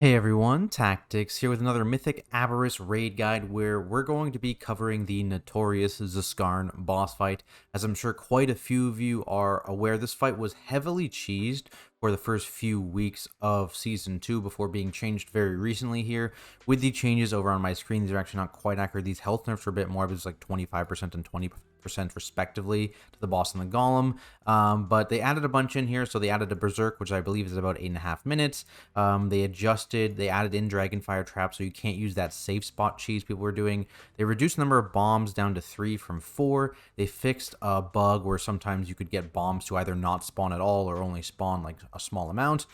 Hey everyone, Tactics here with another Mythic Abberus raid guide where we're going to be covering the notorious ZSKARN boss fight. As I'm sure quite a few of you are aware, this fight was heavily cheesed for the first few weeks of Season 2 before being changed very recently here. With the changes over on my screen, these are actually not quite accurate. These health nerfs are a bit more, but it's like 25% and 20% respectively to the boss and the golem. But they added a bunch in here. So they added a berserk, which I believe is about 8.5 minutes. They added in Dragonfire traps, so you can't use that safe spot cheese people were doing. They reduced the number of bombs down to 3 from 4. They fixed a bug where sometimes you could get bombs to either not spawn at all or only spawn like a small amount.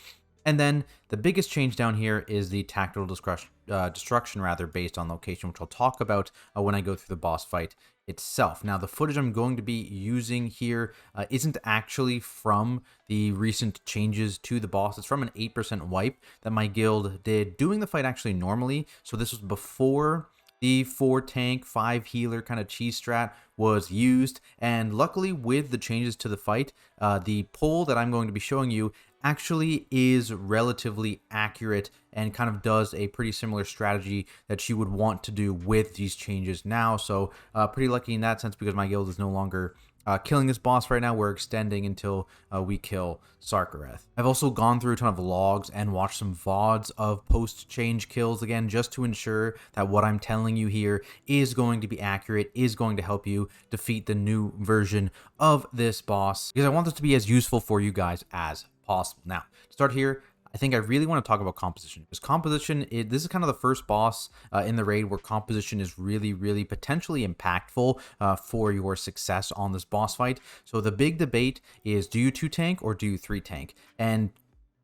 And then the biggest change down here is the tactical destruction rather based on location, which I'll talk about when I go through the boss fight itself. Now, the footage I'm going to be using here isn't actually from the recent changes to the boss. It's from an 8% wipe that my guild did doing the fight actually normally. So this was before the 4 tank, 5 healer kind of cheese strat was used. And luckily with the changes to the fight, the pull that I'm going to be showing you actually is relatively accurate and kind of does a pretty similar strategy that you would want to do with these changes now. So pretty lucky in that sense because my guild is no longer killing this boss right now. We're extending until we kill Sarkareth. I've also gone through a ton of logs and watched some VODs of post-change kills again, just to ensure that what I'm telling you here is going to be accurate, is going to help you defeat the new version of this boss, because I want this to be as useful for you guys as possible. Now, to start here, I think I really want to talk about composition, because composition, this is kind of the first boss in the raid where composition is really potentially impactful for your success on this boss fight. So the big debate is, do you 2 tank or do you 3 tank? And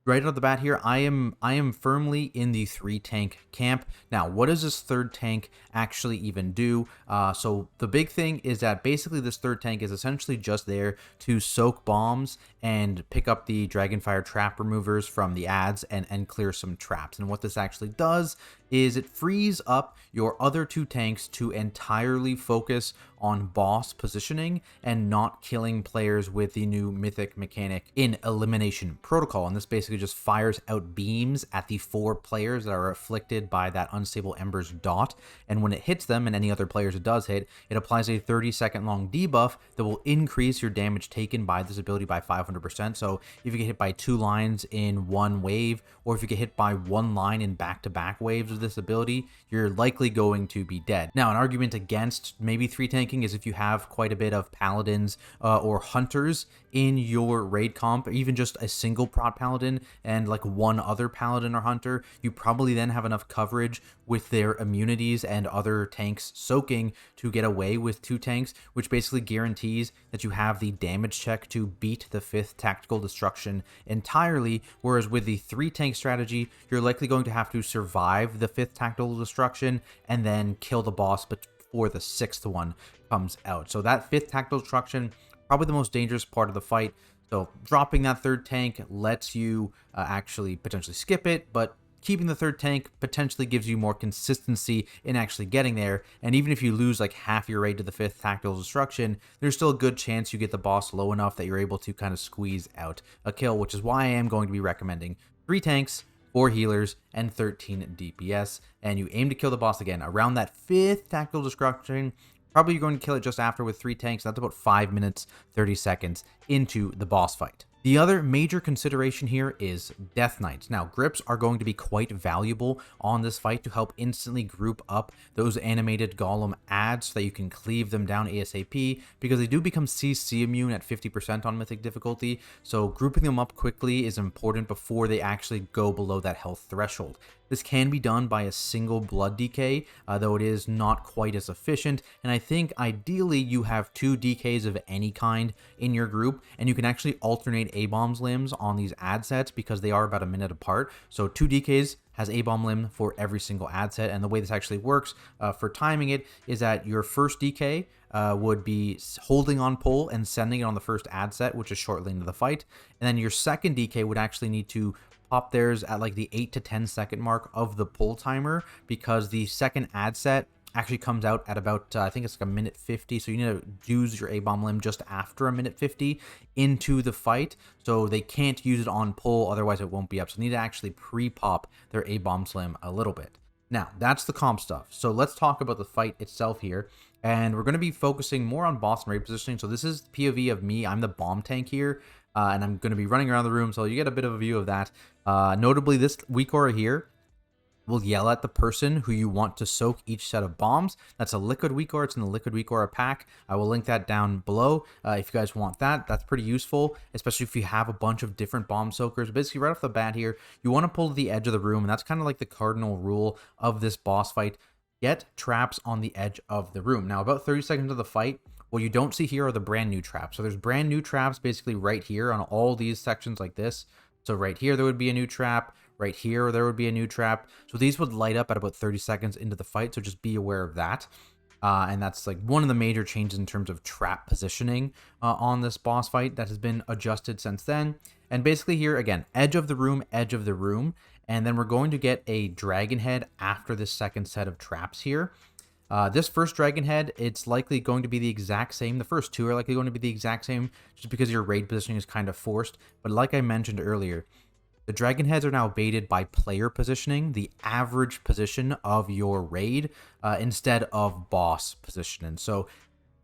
right out of the bat here, I am firmly in the 3 tank camp. Now, what does this 3rd tank actually even do? So the big thing is that basically this 3rd tank is essentially just there to soak bombs and pick up the Dragonfire trap removers from the ads and clear some traps. And what this actually does is it frees up your other 2 tanks to entirely focus on boss positioning and not killing players with the new Mythic mechanic in Elimination Protocol. And this basically just fires out beams at the 4 players that are afflicted by that Unstable Embers dot. And when it hits them and any other players it does hit, it applies a 30-second long debuff that will increase your damage taken by this ability by 500%. So if you get hit by 2 lines in one wave, or if you get hit by 1 line in back-to-back waves of this ability, you're likely going to be dead. Now, an argument against maybe 3 tanking is if you have quite a bit of paladins or hunters in your raid comp, or even just a single prot paladin and like 1 other paladin or hunter, you probably then have enough coverage with their immunities and other tanks soaking to get away with 2 tanks, which basically guarantees that you have the damage check to beat the 5th tactical destruction entirely. Whereas with the 3 tank strategy, you're likely going to have to survive the 5th tactical destruction and then kill the boss before the 6th one comes out. So that 5th tactical destruction, probably the most dangerous part of the fight. So dropping that 3rd tank lets you actually potentially skip it, but keeping the 3rd tank potentially gives you more consistency in actually getting there. And even if you lose like half your raid to the 5th tactical destruction, there's still a good chance you get the boss low enough that you're able to kind of squeeze out a kill, which is why I am going to be recommending 3 tanks, 4 healers, and 13 DPS. And you aim to kill the boss again around that 5th tactical destruction. Probably you're going to kill it just after with 3 tanks. That's about 5 minutes, 30 seconds into the boss fight. The other major consideration here is Death Knights. Now, grips are going to be quite valuable on this fight to help instantly group up those animated golem ads so that you can cleave them down ASAP, because they do become CC immune at 50% on Mythic difficulty, so grouping them up quickly is important before they actually go below that health threshold. This can be done by a single blood DK, though it is not quite as efficient, and I think ideally you have 2 DKs of any kind in your group, and you can actually alternate A-bombs limbs on these ad sets because they are about a minute apart. So 2 DKs has A-bomb limb for every single ad set, and the way this actually works for timing it is that your first DK would be holding on pull and sending it on the first ad set, which is shortly into the fight, and then your second DK would actually need to pop theirs at like the 8 to 10 second mark of the pull timer, because the second ad set actually comes out at about, I think it's like a minute 50. So you need to use your A-bomb limb just after a minute 50 into the fight. So they can't use it on pull, otherwise it won't be up. So they need to actually pre-pop their A-bomb limb a little bit. Now, that's the comp stuff. So let's talk about the fight itself here. And we're going to be focusing more on boss and raid positioning. So this is POV of me. I'm the bomb tank here. And I'm going to be running around the room, so you get a bit of a view of that. Notably, this weak aura here will yell at the person who you want to soak each set of bombs. That's a liquid weak aura. It's in the liquid weak aura pack. I will link that down below if you guys want that. That's pretty useful, especially if you have a bunch of different bomb soakers. Basically, right off the bat here, you want to pull to the edge of the room, and that's kind of like the cardinal rule of this boss fight. Get traps on the edge of the room. Now, about 30 seconds of the fight, what you don't see here are the brand new traps. So there's brand new traps basically right here on all these sections like this. So right here, there would be a new trap. Right here, there would be a new trap. So these would light up at about 30 seconds into the fight. So just be aware of that. And that's like one of the major changes in terms of trap positioning on this boss fight that has been adjusted since then. And basically here, again, edge of the room, edge of the room. And then we're going to get a dragon head after this second set of traps here. This first dragon head, it's likely going to be the exact same. The first two are likely going to be the exact same just because your raid positioning is kind of forced. But like I mentioned earlier, the dragon heads are now baited by player positioning, the average position of your raid, instead of boss positioning. So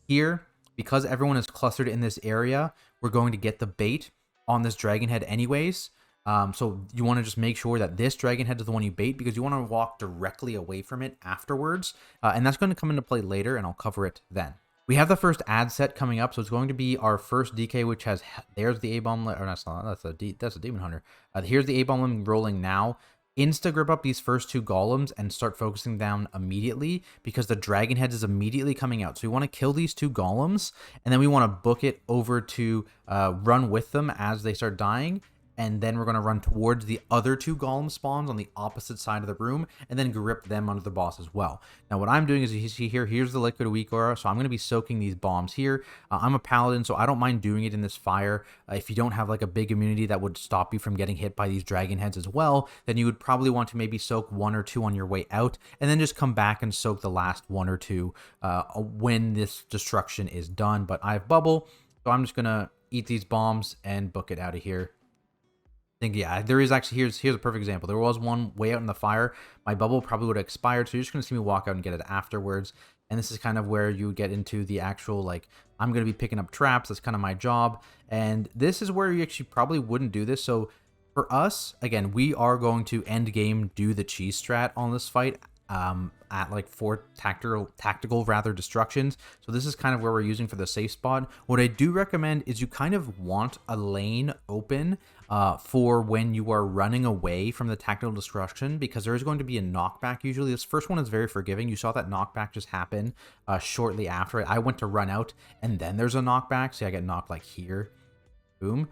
here, because everyone is clustered in this area, we're going to get the bait on this dragon head anyways. So you want to just make sure that this dragon head is the one you bait because you want to walk directly away from it afterwards. And that's going to come into play later, and I'll cover it then. We have the first ad set coming up, so it's going to be our first DK, which has, there's the A-bomb, or that's not, that's a Demon Hunter. Here's the A-bomb limb rolling now. Insta-grip up these first two golems and start focusing down immediately because the dragon head is immediately coming out. So we want to kill these two golems, and then we want to book it over to run with them as they start dying. And then we're going to run towards the other two golem spawns on the opposite side of the room and then grip them onto the boss as well. Now what I'm doing is, you see here, here's the liquid weak aura, so I'm going to be soaking these bombs here. I'm a paladin, so I don't mind doing it in this fire. If you don't have like a big immunity that would stop you from getting hit by these dragon heads as well, then you would probably want to maybe soak one or two on your way out and then just come back and soak the last one or two when this destruction is done. But I have bubble, so I'm just going to eat these bombs and book it out of here. Yeah, there is actually, here's a perfect example. There was one way out in the fire. My bubble probably would have expired, so you're just going to see me walk out and get it afterwards. And this is kind of where you get into the actual, like, I'm going to be picking up traps. That's kind of my job. And this is where you actually probably wouldn't do this. So for us, again, we are going to end game do the cheese strat on this fight at like 4 tactical destructions. So this is kind of where we're using for the safe spot. What I do recommend is you kind of want a lane open for when you are running away from the tactical destruction, because there is going to be a knockback usually. This first one is very forgiving. You saw that knockback just happen shortly after it. I went to run out and then there's a knockback. See, I get knocked like here. Boom.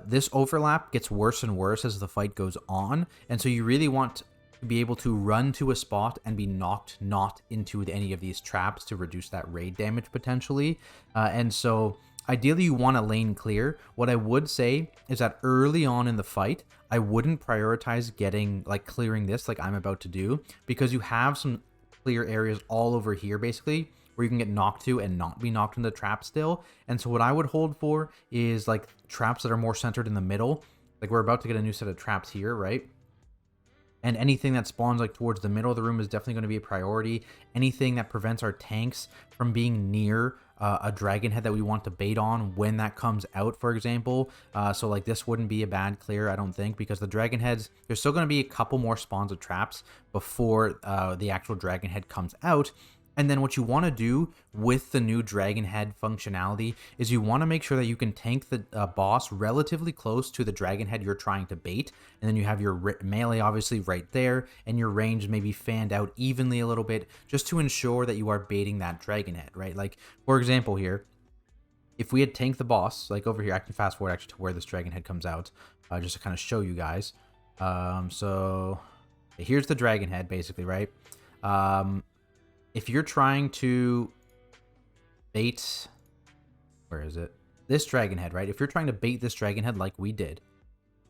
This overlap gets worse and worse as the fight goes on. And so you really want to be able to run to a spot and be knocked not into any of these traps to reduce that raid damage potentially. And so ideally you want a lane clear. What I would say is that early on in the fight, I wouldn't prioritize getting like clearing this like I'm about to do, because you have some clear areas all over here basically where you can get knocked to and not be knocked in the trap still. And so what I would hold for is like traps that are more centered in the middle. Like we're about to get a new set of traps here, right? And anything that spawns like towards the middle of the room is definitely going to be a priority. Anything that prevents our tanks from being near a dragon head that we want to bait on when that comes out, for example. So like this wouldn't be a bad clear, I don't think, because the dragon heads, there's still going to be a couple more spawns of traps before the actual dragon head comes out. And then what you want to do with the new dragon head functionality is you want to make sure that you can tank the boss relatively close to the dragon head you're trying to bait. And then you have your melee obviously right there, and your range maybe fanned out evenly a little bit just to ensure that you are baiting that dragon head, right? Like, for example here, if we had tanked the boss, like over here, I can fast forward actually to where this dragon head comes out, just to kind of show you guys. So here's the dragon head basically, right? If you're trying to bait, where is it? This dragon head, right? If you're trying to bait this dragon head like we did,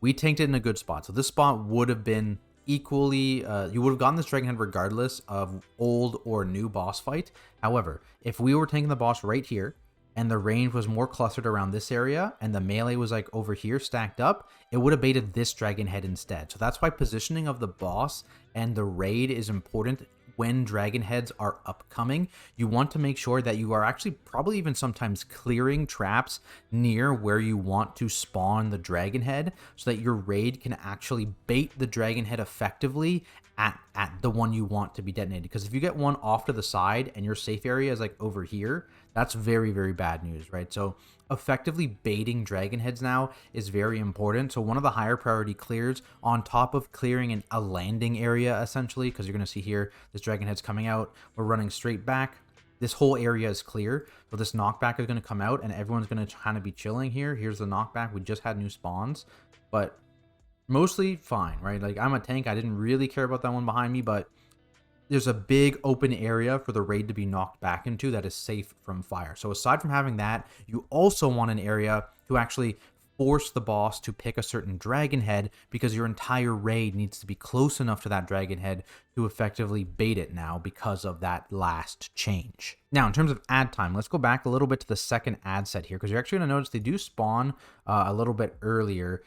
we tanked it in a good spot. So this spot would have been equally, you would have gotten this dragon head regardless of old or new boss fight. However, if we were taking the boss right here and the range was more clustered around this area and the melee was like over here stacked up, it would have baited this dragon head instead. So that's why positioning of the boss and the raid is important. When dragon heads are upcoming, you want to make sure that you are actually probably even sometimes clearing traps near where you want to spawn the dragon head, so that your raid can actually bait the dragon head effectively at the one you want to be detonated. Because if you get one off to the side and your safe area is like over here, that's very, very bad news, right? So effectively baiting dragon heads now is very important. So one of the higher priority clears, on top of clearing a landing area essentially, because you're going to see here this dragon head's coming out, we're running straight back, this whole area is clear, so this knockback is going to come out and everyone's going to kind of be chilling here. Here's the knockback. We just had new spawns, but mostly fine, right? Like, I'm a tank, I didn't really care about that one behind me, but there's a big open area for the raid to be knocked back into that is safe from fire. So aside from having that, you also want an area to actually force the boss to pick a certain dragon head, because your entire raid needs to be close enough to that dragon head to effectively bait it now because of that last change. Now, in terms of ad time, let's go back a little bit to the second ad set here, because you're actually going to notice they do spawn a little bit earlier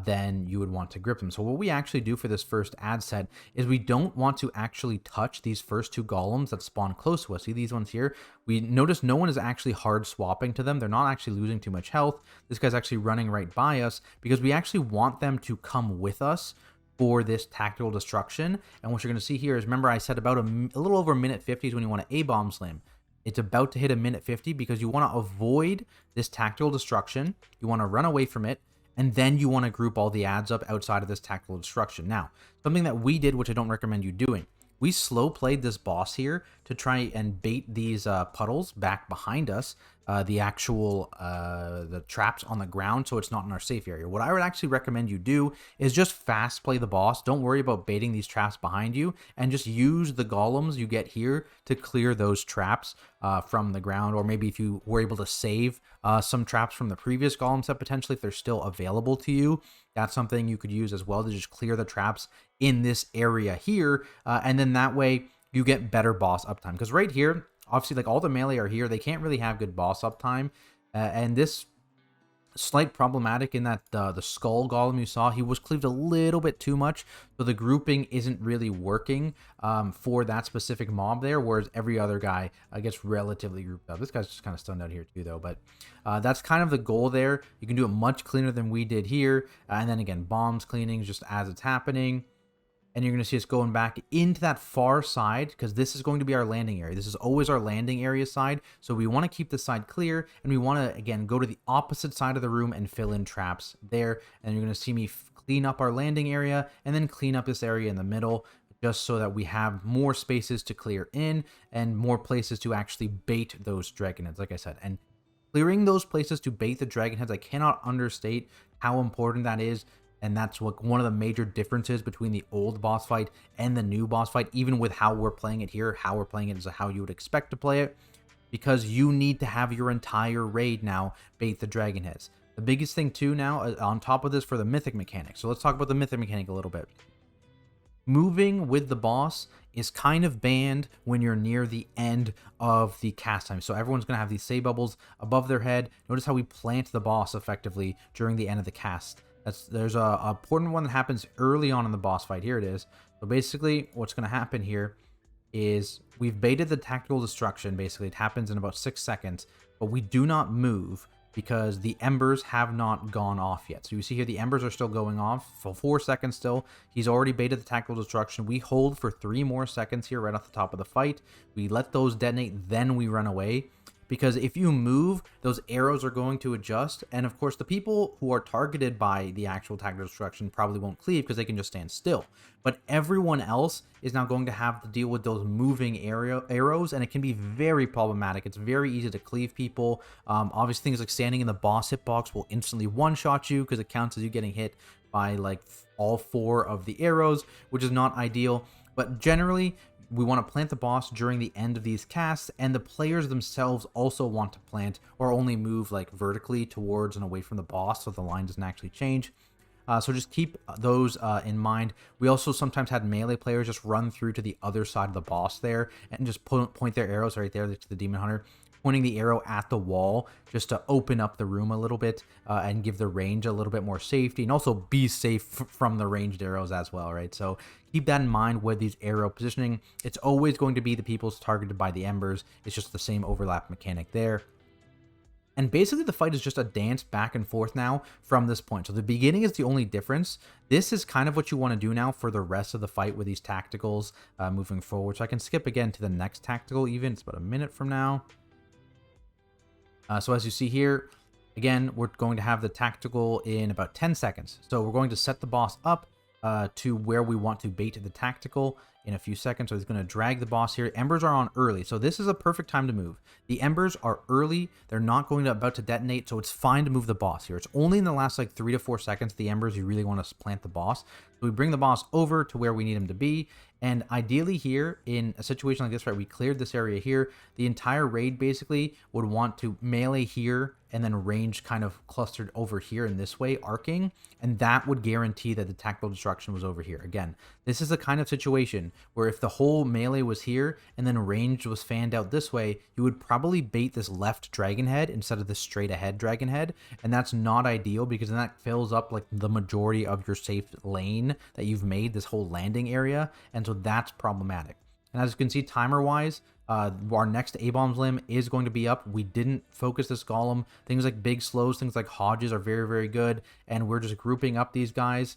than you would want to grip them. So what we actually do for this first ad set is we don't want to actually touch these first two golems that spawn close to us. See these ones here? We notice no one is actually hard swapping to them. They're not actually losing too much health. This guy's actually running right by us because we actually want them to come with us for this tactical destruction. And what you're going to see here is, remember I said about a little over a minute 50 is when you want to A-bomb slam. It's about to hit a minute 50 because you want to avoid this tactical destruction. You want to run away from it, and then you want to group all the ads up outside of this tactical destruction. Now, something that we did, which I don't recommend you doing, we slow played this boss here to try and bait these puddles back behind us, the actual the traps on the ground, so it's not in our safe area. What I would actually recommend you do is just fast play the boss. Don't worry about baiting these traps behind you, and just use the golems you get here to clear those traps from the ground. Or maybe if you were able to save some traps from the previous golem set, potentially if they're still available to you, that's something you could use as well, to just clear the traps in this area here, and then that way you get better boss uptime. Because right here, obviously, like all the melee are here, they can't really have good boss uptime, and this slight problematic in that the skull golem you saw, he was cleaved a little bit too much, so the grouping isn't really working for that specific mob there, whereas every other guy gets relatively grouped up. This guy's just kind of stunned out here too though, but that's kind of the goal there. You can do it much cleaner than we did here, and then again, bombs cleaning just as it's happening. And you're going to see us going back into that far side, because this is going to be our landing area. This is always our landing area side. So we want to keep this side clear, and we want to, again, go to the opposite side of the room and fill in traps there. And you're going to see me clean up our landing area and then clean up this area in the middle, just so that we have more spaces to clear in and more places to actually bait those dragon heads, like I said. And clearing those places to bait the dragon heads, I cannot understate how important that is. And that's what one of the major differences between the old boss fight and the new boss fight, even with how we're playing it here. How we're playing it is how you would expect to play it, because you need to have your entire raid now bait the dragon heads. The biggest thing too now, on top of this, for the mythic mechanic. So let's talk about the mythic mechanic a little bit. Moving with the boss is kind of banned when you're near the end of the cast time. So everyone's going to have these say bubbles above their head. Notice how we plant the boss effectively during the end of the cast. There's a important one that happens early on in the boss fight. Here it is. So basically, what's going to happen here is we've baited the tactical destruction. Basically, it happens in about 6 seconds, but we do not move because the embers have not gone off yet. So you see here, the embers are still going off for 4 seconds still. He's already baited the tactical destruction. We hold for 3 more seconds here right off the top of the fight. We let those detonate, then we run away. Because if you move, those arrows are going to adjust. And of course, the people who are targeted by the actual tactical destruction probably won't cleave because they can just stand still. But everyone else is now going to have to deal with those moving arrows, and it can be very problematic. It's very easy to cleave people. Obviously, things like standing in the boss hitbox will instantly one-shot you because it counts as you getting hit by like all 4 of the arrows, which is not ideal. But generally, we want to plant the boss during the end of these casts, and the players themselves also want to plant or only move like vertically towards and away from the boss, so the line doesn't actually change. So just keep those in mind. We also sometimes had melee players just run through to the other side of the boss there and just point their arrows right there to the Demon Hunter, pointing the arrow at the wall just to open up the room a little bit and give the range a little bit more safety, and also be safe from the ranged arrows as well, right? So keep that in mind with these arrow positioning. It's always going to be the people's targeted by the embers. It's just the same overlap mechanic there. And basically the fight is just a dance back and forth now from this point. So the beginning is the only difference. This is kind of what you want to do now for the rest of the fight with these tacticals moving forward. So I can skip again to the next tactical even. It's about a minute from now. So as you see here, again, we're going to have the tactical in about 10 seconds. So we're going to set the boss up to where we want to bait the tactical in a few seconds. So he's going to drag the boss here. Embers are on early, so this is a perfect time to move. The embers are early. They're not going to about to detonate, so it's fine to move the boss here. It's only in the last like 3 to 4 seconds, the embers, you really want to plant the boss. So we bring the boss over to where we need him to be. And ideally here, in a situation like this, right, we cleared this area here, the entire raid basically would want to melee here and then range kind of clustered over here in this way, arcing, and that would guarantee that the tactical destruction was over here. Again, this is the kind of situation where if the whole melee was here and then range was fanned out this way, you would probably bait this left dragon head instead of the straight ahead dragon head, and that's not ideal because then that fills up like the majority of your safe lane that you've made, this whole landing area, and so that's problematic. And as you can see, timer-wise, our next A-Bombs limb is going to be up. We didn't focus this golem. Things like big slows, things like Hodges are very, very good. And we're just grouping up these guys.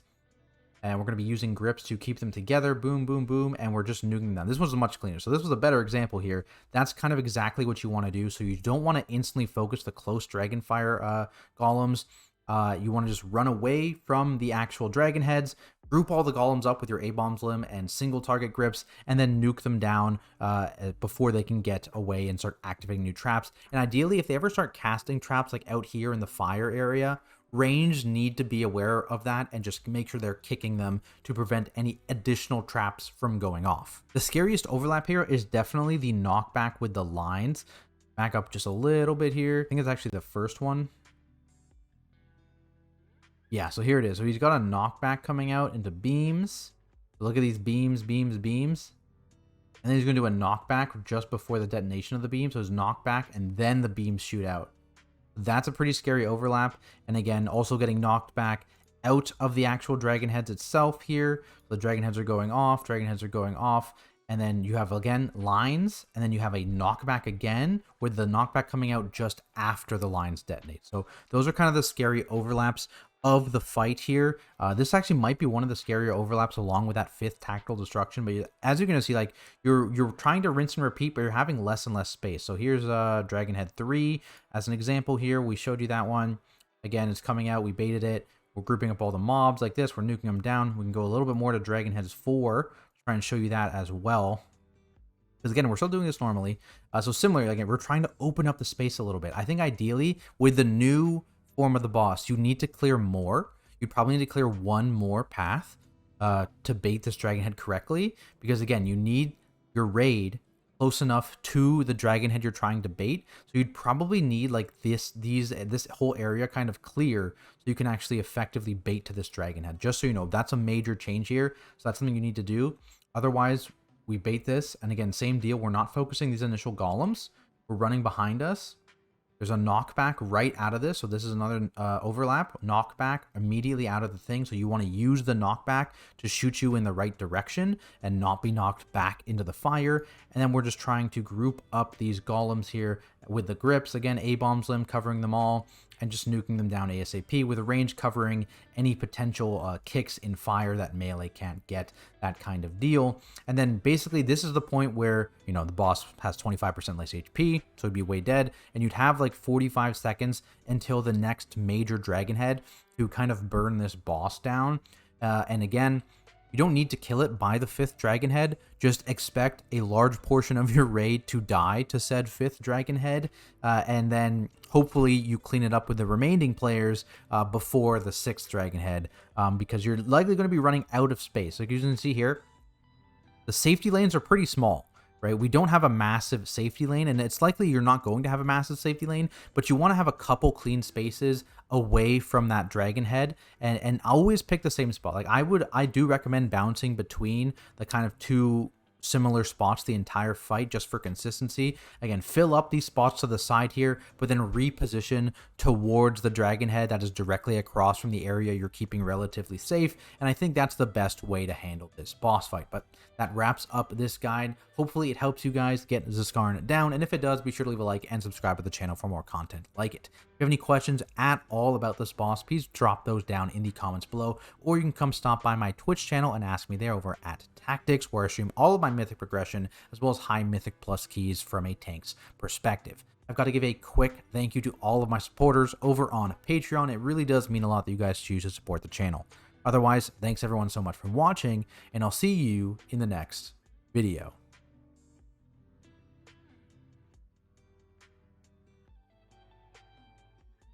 And we're going to be using grips to keep them together. Boom, boom, boom. And we're just nuking them down. This was much cleaner. So this was a better example here. That's kind of exactly what you want to do. So you don't want to instantly focus the close Dragonfire golems. You want to just run away from the actual dragon heads, group all the golems up with your A-Bombs limb and single target grips, and then nuke them down before they can get away and start activating new traps. And ideally, if they ever start casting traps like out here in the fire area, ranged need to be aware of that and just make sure they're kicking them to prevent any additional traps from going off. The scariest overlap here is definitely the knockback with the lines. Back up just a little bit here. I think it's actually the first one. Yeah, so here it is. So he's got a knockback coming out into beams. Look at these beams, beams, beams. And then he's going to do a knockback just before the detonation of the beam. So his knockback and then the beams shoot out. That's a pretty scary overlap. And again, also getting knocked back out of the actual dragon heads itself here. So the dragon heads are going off, dragon heads are going off. And then you have, again, lines, and then you have a knockback again, with the knockback coming out just after the lines detonate. So those are kind of the scary overlaps of the fight here. This actually might be one of the scarier overlaps along with that 5th tactical destruction. But as you're going to see, like you're trying to rinse and repeat, but you're having less and less space. So here's Dragon Head 3 as an example here. We showed you that one. Again, it's coming out. We baited it. We're grouping up all the mobs like this. We're nuking them down. We can go a little bit more to Dragon Heads 4. Try and show you that as well. Because again, we're still doing this normally. So similarly, again, we're trying to open up the space a little bit. I think ideally, with the new form of the boss, you need to clear more. You probably need to clear one more path to bait this dragon head correctly. Because again, you need your raid close enough to the dragon head you're trying to bait. So you'd probably need like this whole area kind of clear so you can actually effectively bait to this dragon head. Just so you know, that's a major change here. So that's something you need to do. Otherwise, we bait this. And again, same deal. We're not focusing these initial golems. We're running behind us. There's a knockback right out of this. So this is another overlap. Knockback immediately out of the thing. So you want to use the knockback to shoot you in the right direction and not be knocked back into the fire. And then we're just trying to group up these golems here with the grips. Again, A-Bombs limb covering them all and just nuking them down ASAP with a range covering any potential kicks in fire that melee can't get, that kind of deal. And then basically this is the point where, you know, the boss has 25% less HP, so he'd be way dead, and you'd have like 45 seconds until the next major dragon head to kind of burn this boss down. And again, you don't need to kill it by the 5th dragon head. Just expect a large portion of your raid to die to said 5th dragon head. And then hopefully you clean it up with the remaining players before the 6th dragon head. Because you're likely going to be running out of space. Like you can see here, the safety lanes are pretty small, right? We don't have a massive safety lane, and it's likely you're not going to have a massive safety lane, but you want to have a couple clean spaces away from that dragon head, and always pick the same spot. Like I do recommend bouncing between the kind of two similar spots the entire fight just for consistency. Again, fill up these spots to the side here, but then reposition towards the dragon head that is directly across from the area you're keeping relatively safe. And I think that's the best way to handle this boss fight. But that wraps up this guide. Hopefully it helps you guys get ZSKARN down, and if it does, be sure to leave a like and subscribe to the channel for more content like it. If you have any questions at all about this boss, please drop those down in the comments below, or you can come stop by my Twitch channel and ask me there over at Tactics, where I stream all of my Mythic progression as well as high Mythic plus keys from a tank's perspective. I've got to give a quick thank you to all of my supporters over on Patreon. It really does mean a lot that you guys choose to support the channel. Otherwise, thanks everyone so much for watching, and I'll see you in the next video.